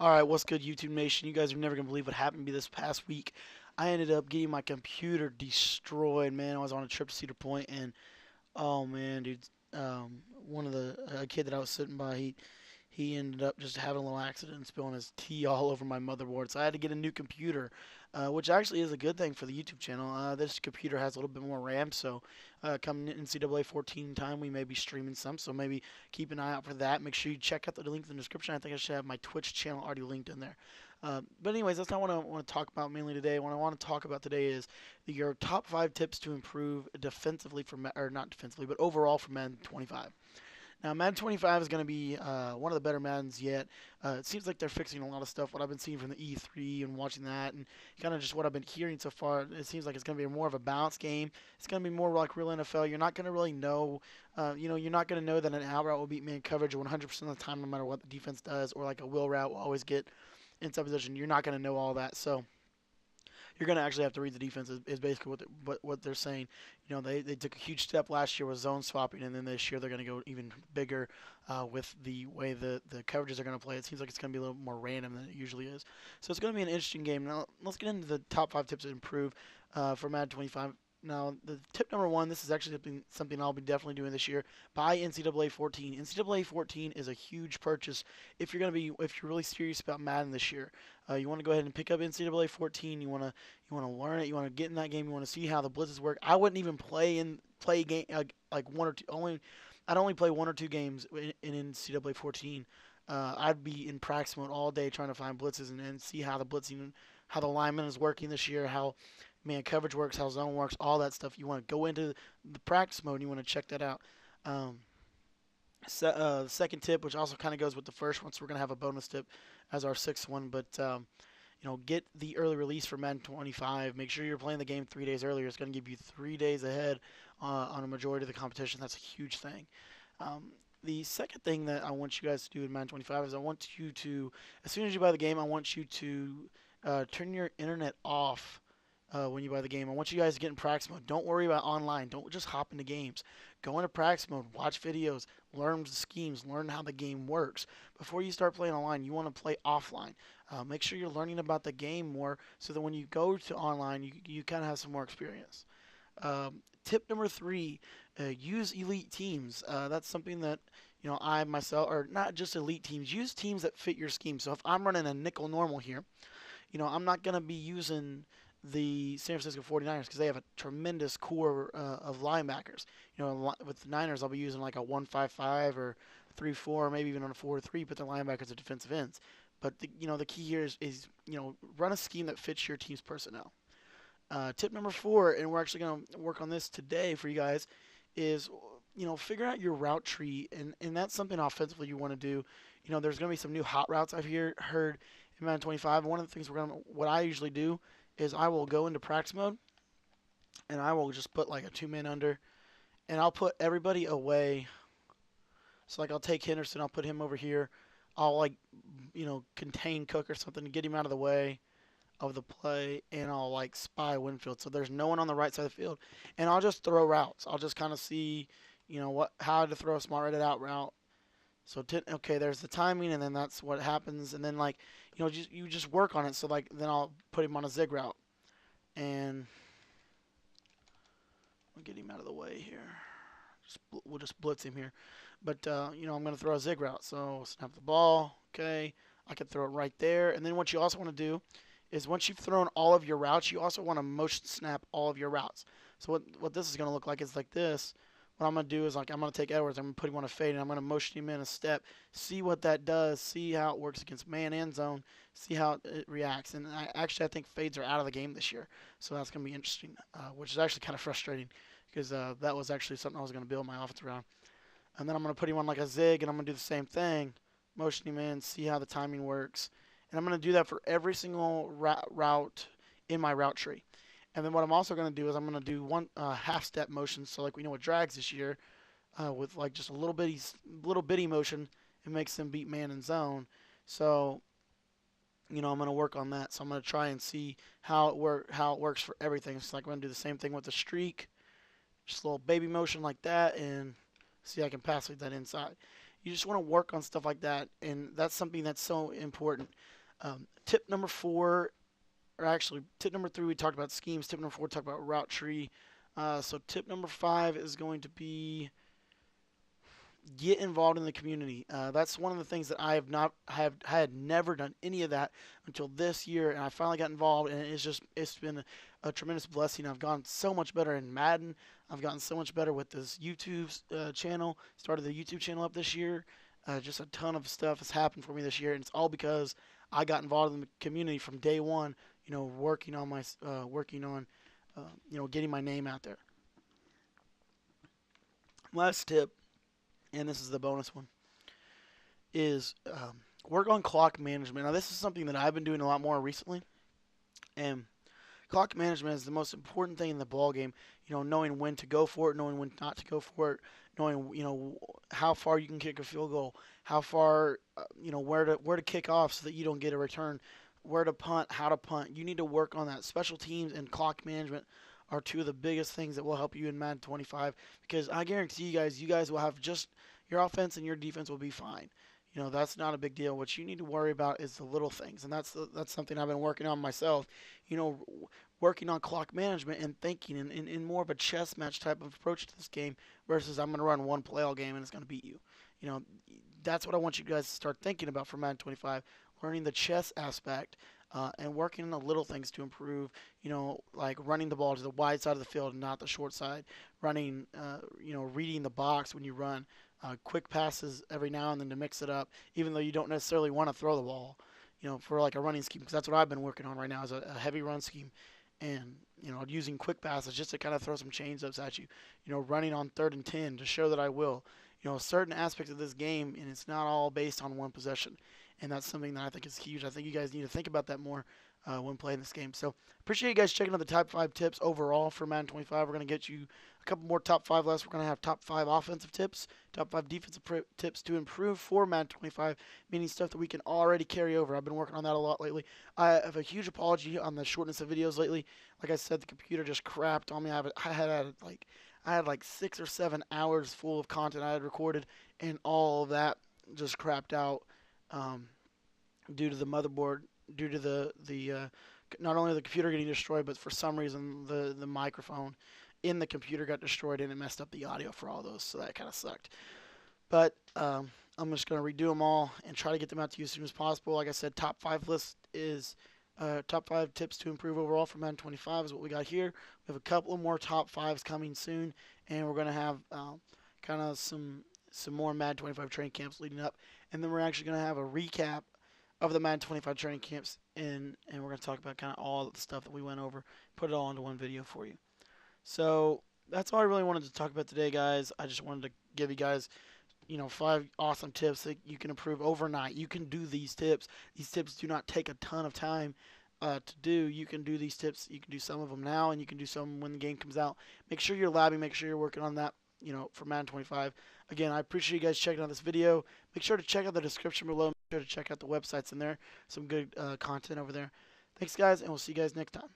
All right, what's good, YouTube Nation? You guys are never gonna believe what happened to me this past week. I ended up getting my computer destroyed, man. I was on a trip to Cedar Point, and oh man, dude, one of the a kid that I was sitting by, he ended up just having a little accident and spilling his tea all over my motherboard. So I had to get a new computer, which actually is a good thing for the YouTube channel. This computer has a little bit more RAM, so coming in NCAA 14 time, we may be streaming some. So maybe keep an eye out for that. Make sure you check out the link in the description. I think I should have my Twitch channel already linked in there. But anyways, that's not what I want to talk about mainly today. What I want to talk about today is your top 5 tips to improve defensively or not defensively, but overall for Madden 25. Now, Madden 25 is going to be one of the better Maddens yet. It seems like they're fixing a lot of stuff. What I've been seeing from the E3 and watching that, and kind of just what I've been hearing so far, it seems like it's going to be more of a balanced game. It's going to be more like real NFL. You're not going to really know, you're not going to know that an out route will beat man coverage 100% of the time, no matter what the defense does, or like a will route will always get inside position. You're not going to know all that. So you're going to actually have to read the defense is basically what they're saying. They took a huge step last year with zone swapping, and then this year they're going to go even bigger with the way the coverages are going to play. It seems like it's going to be a little more random than it usually is. So it's going to be an interesting game. Now let's get into the top 5 tips to improve for Madden 25. Now, the tip number one, this is actually something I'll be definitely doing this year. Buy NCAA 14. NCAA 14 is a huge purchase if you're really serious about Madden this year. You want to go ahead and pick up NCAA 14. You want to learn it. You want to get in that game. You want to see how the blitzes work. I wouldn't even play game like one or two. I'd only play 1 or 2 games in NCAA 14. I'd be in practice mode all day trying to find blitzes and see how the blitzing, how the lineman is working this year, how man coverage works, how zone works, all that stuff. You want to go into the practice mode and you want to check that out. Um, the second tip, which also kind of goes with the first one, so we're gonna have a bonus tip as our sixth one, but get the early release for Madden 25. Make sure you're playing the game 3 days earlier. It's going to give you 3 days ahead on a majority of the competition. That's a huge thing. The second thing that I want you guys to do in Madden 25 is I want you to, as soon as you buy the game, I want you to turn your internet off when you buy the game. I want you guys to get in practice mode. Don't worry about online. Don't just hop into games. Go into practice mode. Watch videos. Learn the schemes. Learn how the game works. Before you start playing online, you want to play offline. Make sure you're learning about the game more so that when you go to online, you kind of have some more experience. Tip number 3, use elite teams. That's something that I myself, or not just elite teams, use teams that fit your scheme. So if I'm running a nickel normal here, I'm not going to be using the San Francisco 49ers because they have a tremendous core of linebackers. With the Niners, I'll be using like a 1-5-5 or 3-4, maybe even on a 4-3, but their linebackers are defensive ends. But the key here is run a scheme that fits your team's personnel. Tip number 4, and we're actually going to work on this today for you guys, is figure out your route tree, and that's something offensively you want to do. There's going to be some new hot routes I've heard in Madden 25. One of the things what I usually do is I will go into practice mode, and I will just put like a 2-man under, and I'll put everybody away. So like I'll take Henderson, I'll put him over here. I'll contain Cook or something to get him out of the way of the play, and I'll like spy Winfield so there's no one on the right side of the field, and I'll just throw routes. I'll just kind of see, how to throw a smart read out route. So okay, there's the timing, and then that's what happens, and then you just work on it. So then I'll put him on a zig route, and I'll get him out of the way here. We'll just blitz him here, but I'm going to throw a zig route. So snap the ball. Okay, I can throw it right there, and then what you also want to do is once you've thrown all of your routes, you also want to motion snap all of your routes. So what this is going to look like is like this. What I'm going to do is I'm going to take Edwards, I'm going to put him on a fade, and I'm going to motion him in a step, see what that does, see how it works against man and zone, see how it reacts. And I think fades are out of the game this year, so that's going to be interesting, which is actually kind of frustrating because that was actually something I was going to build my offense around. And then I'm going to put him on like a zig, and I'm going to do the same thing, motion him in, see how the timing works. And I'm going to do that for every single route in my route tree. And then what I'm also going to do is I'm going to do one half-step motion. So like we know with drags this year, with like just a little bitty motion, it makes them beat man and zone. So I'm going to work on that. So I'm going to try and see how it works for everything. So like I'm going to do the same thing with the streak, just a little baby motion like that, and see I can pass like that inside. You just want to work on stuff like that, and that's something that's so important. Tip number 4, or actually tip number 3, we talked about schemes. Tip number 4, we talked about route tree. So tip number 5 is going to be get involved in the community. That's one of the things that I had never done any of that until this year, and I finally got involved, and it's been a tremendous blessing. I've gotten so much better in Madden. I've gotten so much better with this YouTube channel. Started the YouTube channel up this year. Just a ton of stuff has happened for me this year, and it's all because I got involved in the community from day one. Working on getting my name out there. Last tip, and this is the bonus one, is work on clock management. Now, this is something that I've been doing a lot more recently, and clock management is the most important thing in the ball game. Knowing when to go for it, knowing when not to go for it, knowing how far you can kick a field goal, how far where to kick off so that you don't get a return, where to punt, how to punt. You need to work on that. Special teams and clock management are two of the biggest things that will help you in Madden 25, because I guarantee you guys will have just your offense and your defense will be fine. That's not a big deal. What you need to worry about is the little things, and that's something I've been working on myself. Working on clock management and thinking in more of a chess match type of approach to this game versus I'm going to run one play all game and it's going to beat you. That's what I want you guys to start thinking about for Madden 25, learning the chess aspect and working on the little things to improve, like running the ball to the wide side of the field and not the short side, running, reading the box when you run, quick passes every now and then to mix it up, even though you don't necessarily want to throw the ball, for like a running scheme, because that's what I've been working on right now is a heavy run scheme. And using quick passes just to kind of throw some chains ups at you, running on 3rd and 10 to show that I will, certain aspects of this game, and it's not all based on one possession, and that's something that I think is huge. I think you guys need to think about that more when playing this game. So appreciate you guys checking out the top 5 tips overall for Madden 25. We're going to get you a couple more top 5 lists. We're going to have top 5 offensive tips, top 5 defensive tips to improve for Madden 25, meaning stuff that we can already carry over. I've been working on that a lot lately. I have a huge apology on the shortness of videos lately. Like I said, the computer just crapped on me. I had like 6 or 7 hours full of content I had recorded, and all of that just crapped out due to the motherboard, due to the not only the computer getting destroyed, but for some reason the microphone in the computer got destroyed and it messed up the audio for all those, so that kind of sucked. But I'm just going to redo them all and try to get them out to you as soon as possible. Like I said, top 5 list is top 5 tips to improve overall for Madden 25 is what we got here. We have a couple of more top 5s coming soon, and we're going to have kind of some more Madden 25 training camps leading up, and then we're actually going to have a recap of the Madden 25 training camps, and we're going to talk about kind of all the stuff that we went over, put it all into one video for you. So that's all I really wanted to talk about today, guys. I just wanted to give you guys 5 awesome tips that you can improve overnight. You can do these tips. These tips do not take a ton of time to do. You can do these tips. You can do some of them now, and you can do some when the game comes out. Make sure you're labbing. Make sure you're working on that, for Madden 25. Again, I appreciate you guys checking out this video. Make sure to check out the description below. Make sure to check out the websites in there. Some good content over there. Thanks, guys, and we'll see you guys next time.